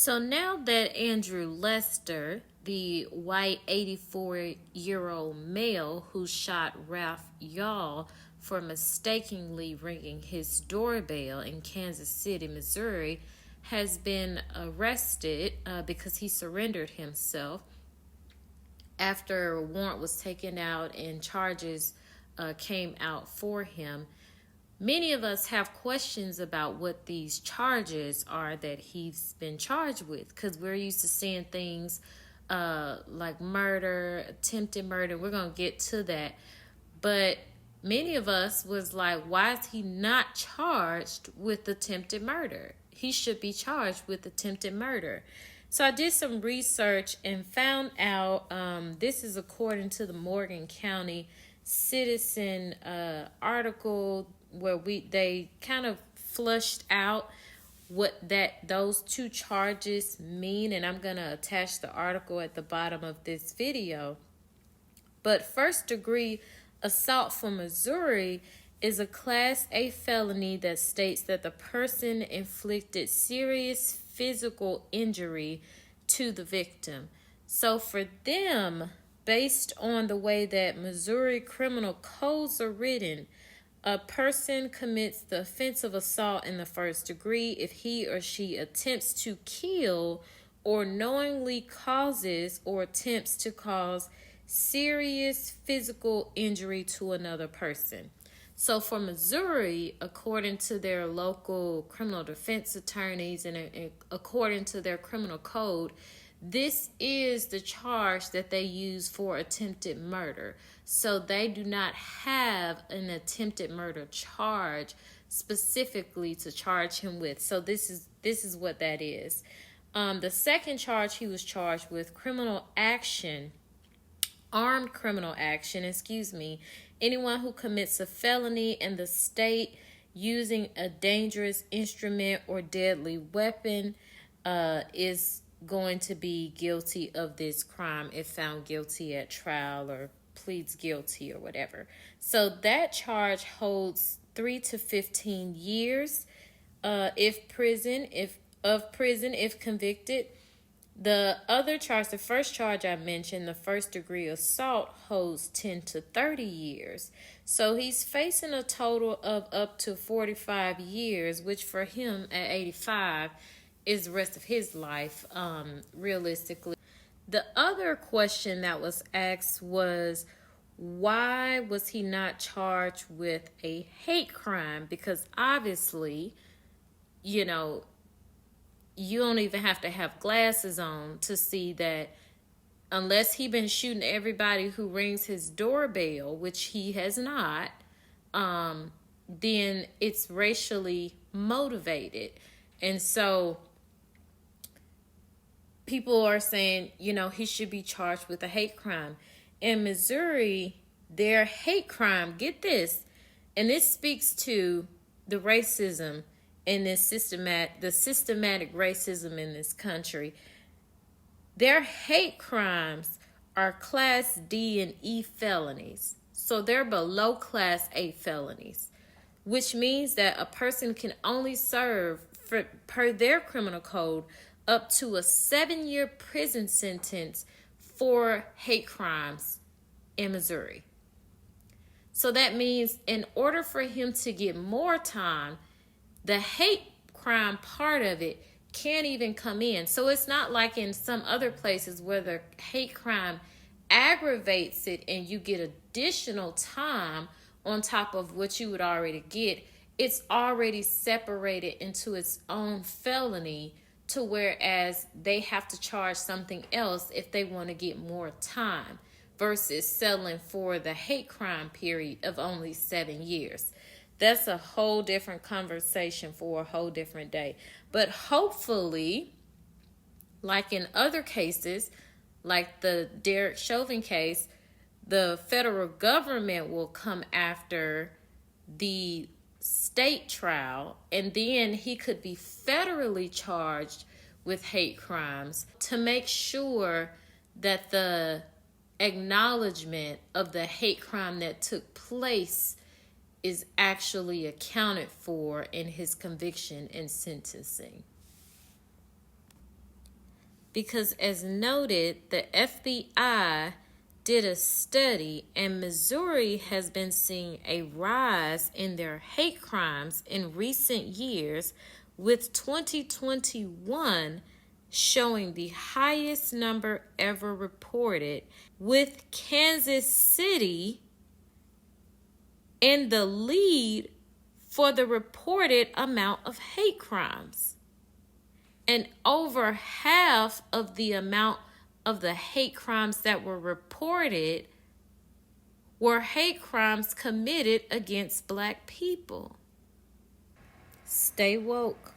So now that Andrew Lester, the white 84-year-old male who shot Ralph Yarl for mistakenly ringing his doorbell in Kansas City, Missouri, has been arrested because he surrendered himself after a warrant was taken out and charges came out for him. Many of us have questions about what these charges are that he's been charged with, because we're used to seeing things like murder, attempted murder. We're going to get to that. But many of us was like, why is he not charged with attempted murder? He should be charged with attempted murder. So I did some research and found out, this is according to the Morgan County Citizen article, where they kind of flushed out what those two charges mean, and I'm going to attach the article at the bottom of this video. But first degree assault for Missouri is a Class A felony that states that the person inflicted serious physical injury to the victim. So for them, based on the way that Missouri criminal codes are written, a person commits the offense of assault in the first degree if he or she attempts to kill or knowingly causes or attempts to cause serious physical injury to another person. So for Missouri, according to their local criminal defense attorneys and according to their criminal code, this is the charge that they use for attempted murder. So they do not have an attempted murder charge specifically to charge him with. So this is what that is. The second charge he was charged with, armed criminal action, anyone who commits a felony in the state using a dangerous instrument or deadly weapon is going to be guilty of this crime if found guilty at trial or pleads guilty or whatever. So that charge holds 3 to 15 years if convicted. The other charge, the first charge I mentioned, the first degree assault, holds 10 to 30 years. So he's facing a total of up to 45 years, which for him at 85 is the rest of his life, realistically. The other question that was asked was, why was he not charged with a hate crime? Because obviously, you don't even have to have glasses on to see that unless he been shooting everybody who rings his doorbell, which he has not, then it's racially motivated. And so people are saying, he should be charged with a hate crime. In Missouri, their hate crime, get this, and this speaks to the racism in this systematic racism in this country. Their hate crimes are Class D and E felonies. So they're below Class A felonies, which means that a person can only serve, per their criminal code, up to a 7-year prison sentence for hate crimes in Missouri. So that means in order for him to get more time, the hate crime part of it can't even come in. So it's not like in some other places where the hate crime aggravates it and you get additional time on top of what you would already get. It's already separated into its own felony, to whereas they have to charge something else if they want to get more time versus settling for the hate crime period of only 7 years. That's a whole different conversation for a whole different day. But hopefully, like in other cases, like the Derek Chauvin case, the federal government will come after the state trial, and then he could be federally charged with hate crimes to make sure that the acknowledgement of the hate crime that took place is actually accounted for in his conviction and sentencing. because as noted, the FBI did a study, and Missouri has been seeing a rise in their hate crimes in recent years, with 2021 showing the highest number ever reported, with Kansas City in the lead for the reported amount of hate crimes. And over half of the amount of the hate crimes that were reported were hate crimes committed against Black people. Stay woke.